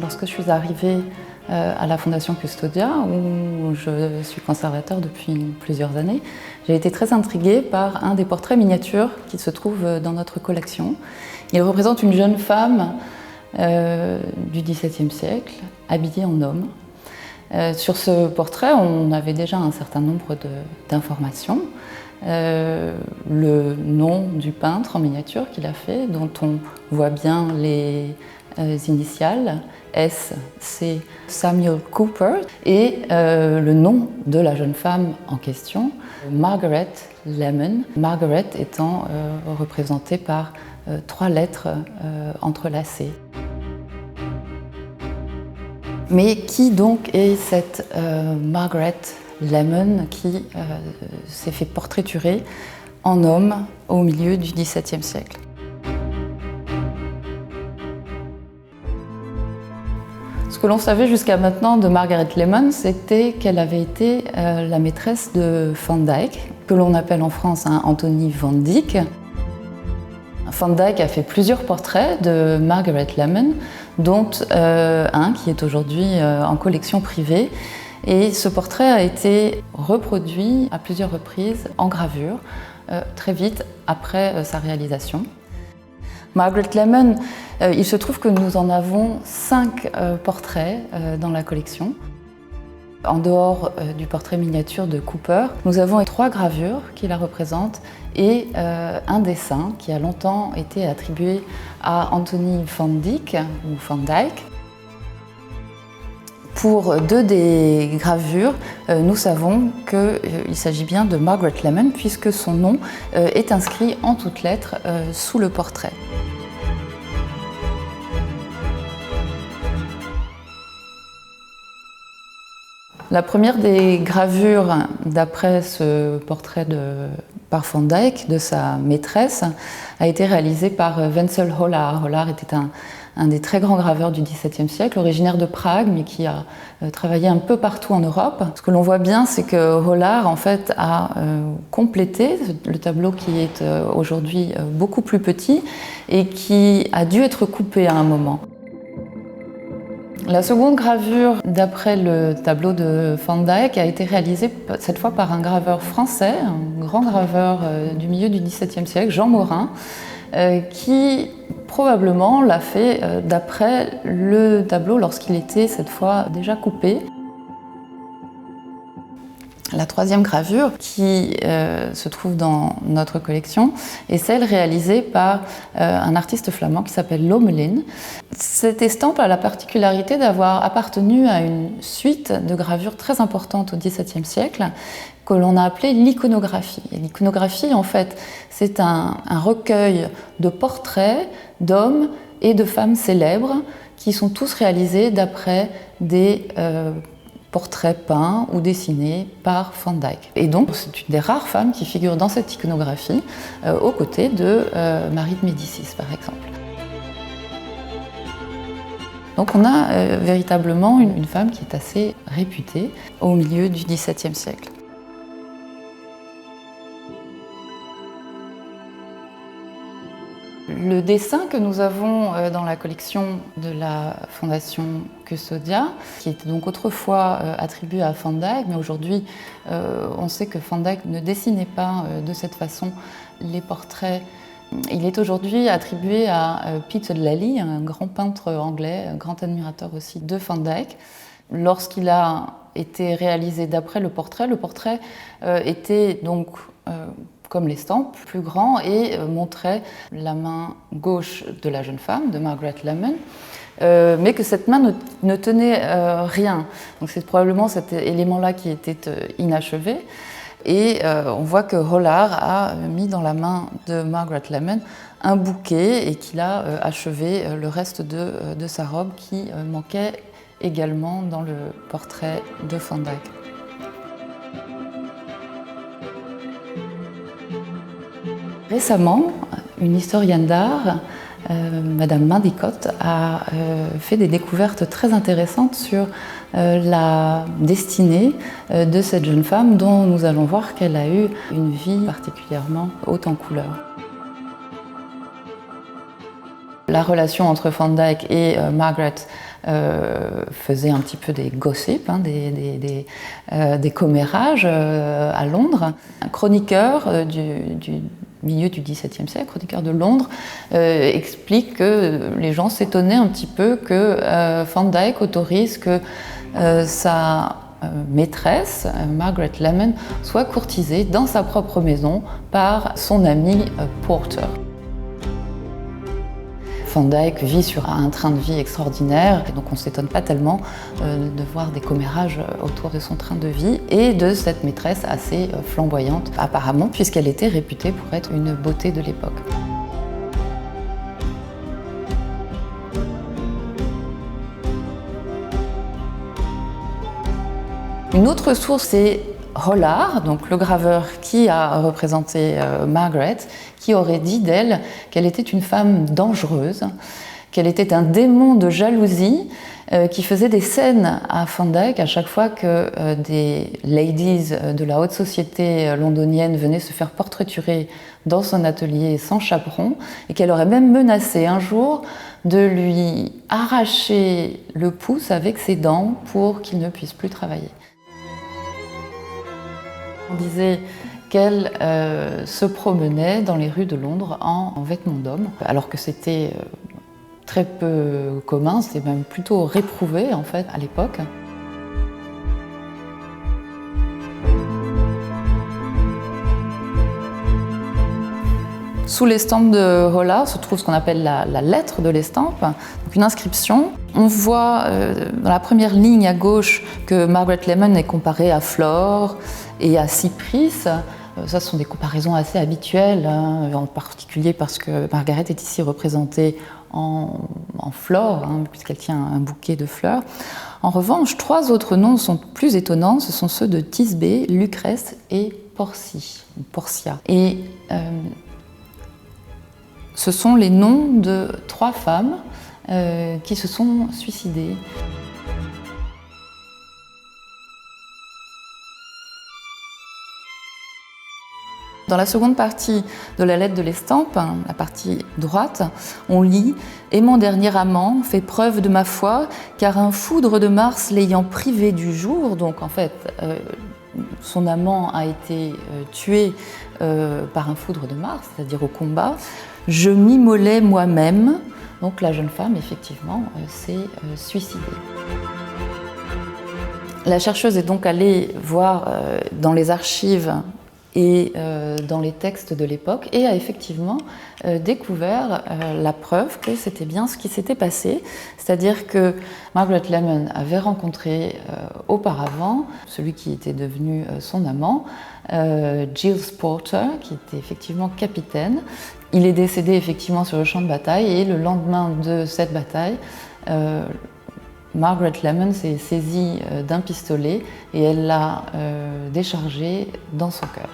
lorsque je suis arrivée à la Fondation Custodia, où je suis conservateur depuis plusieurs années, j'ai été très intriguée par un des portraits miniatures qui se trouve dans notre collection. Il représente une jeune femme du XVIIe siècle, habillée en homme. Sur ce portrait, on avait déjà un certain nombre d'informations. Le nom du peintre en miniature qu'il a fait, dont on voit bien les initiales, S, c'est Samuel Cooper, et le nom de la jeune femme en question, Margaret Lemon, Margaret étant représentée par 3 lettres entrelacées. Mais qui donc est cette Margaret Lemon qui s'est fait portraiturer en homme au milieu du XVIIe siècle? Ce que l'on savait jusqu'à maintenant de Margaret Lemon, c'était qu'elle avait été la maîtresse de Van Dyck, que l'on appelle en France Anthony van Dyck. Van Dyck a fait plusieurs portraits de Margaret Lemon, dont un qui est aujourd'hui en collection privée. Et ce portrait a été reproduit à plusieurs reprises en gravure, très vite après sa réalisation. Margaret Lemon, il se trouve que nous en avons 5 portraits dans la collection. En dehors du portrait miniature de Cooper, nous avons 3 gravures qui la représentent et un dessin qui a longtemps été attribué à Anthony van Dyck ou Van Dyck. Pour 2 des gravures, nous savons qu'il s'agit bien de Margaret Lemon puisque son nom est inscrit en toutes lettres sous le portrait. La première des gravures, d'après ce portrait par Van Dyck, de sa maîtresse, a été réalisée par Wenzel Hollar. Hollar était un des très grands graveurs du XVIIe siècle, originaire de Prague, mais qui a travaillé un peu partout en Europe. Ce que l'on voit bien, c'est que Hollar, en fait, a complété le tableau qui est aujourd'hui beaucoup plus petit et qui a dû être coupé à un moment. La seconde gravure, d'après le tableau de Van Dyck, a été réalisée cette fois par un graveur français, un grand graveur du milieu du XVIIe siècle, Jean Morin, qui probablement l'a fait d'après le tableau lorsqu'il était cette fois déjà coupé. La troisième gravure qui se trouve dans notre collection est celle réalisée par un artiste flamand qui s'appelle Lomelin. Cette estampe a la particularité d'avoir appartenu à une suite de gravures très importantes au XVIIe siècle que l'on a appelée l'iconographie. Et l'iconographie, en fait, c'est un recueil de portraits d'hommes et de femmes célèbres qui sont tous réalisés d'après des portraits peints ou dessinés par Van Dyck. Et donc, c'est une des rares femmes qui figure dans cette iconographie aux côtés de Marie de Médicis, par exemple. Donc on a véritablement une femme qui est assez réputée au milieu du XVIIe siècle. Le dessin que nous avons dans la collection de la Fondation Custodia, qui était donc autrefois attribué à Van Dyck, mais aujourd'hui on sait que Van Dyck ne dessinait pas de cette façon les portraits. Il est aujourd'hui attribué à Peter Lely, un grand peintre anglais, un grand admirateur aussi de Van Dyck. Lorsqu'il a été réalisé d'après le portrait était donc comme l'estampe, plus grand et montrait la main gauche de la jeune femme, de Margaret Lemon, mais que cette main ne tenait rien. Donc c'est probablement cet élément-là qui était inachevé. Et on voit que Hollar a mis dans la main de Margaret Lemon un bouquet et qu'il a achevé le reste de sa robe qui manquait également dans le portrait de Van Dyck. Récemment, une historienne d'art, Madame Mandicott, a fait des découvertes très intéressantes sur la destinée de cette jeune femme dont nous allons voir qu'elle a eu une vie particulièrement haute en couleurs. La relation entre Van Dyck et Margaret faisait un petit peu des gossips, hein, des commérages à Londres. Un chroniqueur du milieu du XVIIe siècle, chroniqueur de Londres, explique que les gens s'étonnaient un petit peu que Van Dyck autorise que sa maîtresse, Margaret Lemon, soit courtisée dans sa propre maison par son ami Porter. Van Dyck vit sur un train de vie extraordinaire, et donc on ne s'étonne pas tellement de voir des commérages autour de son train de vie et de cette maîtresse assez flamboyante, apparemment, puisqu'elle était réputée pour être une beauté de l'époque. Une autre source, c'est Hollard, donc le graveur qui a représenté Margaret, qui aurait dit d'elle qu'elle était une femme dangereuse, qu'elle était un démon de jalousie qui faisait des scènes à Van Dyck à chaque fois que des ladies de la haute société londonienne venaient se faire portraiturer dans son atelier sans chaperon, et qu'elle aurait même menacé un jour de lui arracher le pouce avec ses dents pour qu'il ne puisse plus travailler. On disait qu'elle se promenait dans les rues de Londres en vêtements d'homme, alors que c'était très peu commun, c'était même plutôt réprouvé en fait à l'époque. Sous l'estampe de Hollard se trouve ce qu'on appelle la lettre de l'estampe, donc une inscription. On voit dans la première ligne à gauche que Margaret Lemon est comparée à Flore et à Cypris. Ça, ce sont des comparaisons assez habituelles, hein, en particulier parce que Margaret est ici représentée en flore, hein, puisqu'elle tient un bouquet de fleurs. En revanche, 3 autres noms sont plus étonnants, ce sont ceux de Thisbé, Lucrèce et Portia. Et ce sont les noms de 3 femmes qui se sont suicidées. Dans la seconde partie de la lettre de l'estampe, la partie droite, on lit « Et mon dernier amant fait preuve de ma foi, car un foudre de Mars l'ayant privé du jour », donc en fait, son amant a été tué par un foudre de Mars, c'est-à-dire au combat, « je m'immolais moi-même », donc la jeune femme, effectivement, s'est suicidée. La chercheuse est donc allée voir dans les archives et dans les textes de l'époque, et a effectivement découvert la preuve que c'était bien ce qui s'était passé, c'est-à-dire que Margaret Lemon avait rencontré auparavant celui qui était devenu son amant, Giles Porter, qui était effectivement capitaine. Il est décédé effectivement sur le champ de bataille, et le lendemain de cette bataille, Margaret Lemon s'est saisie d'un pistolet et elle l'a déchargé dans son cœur.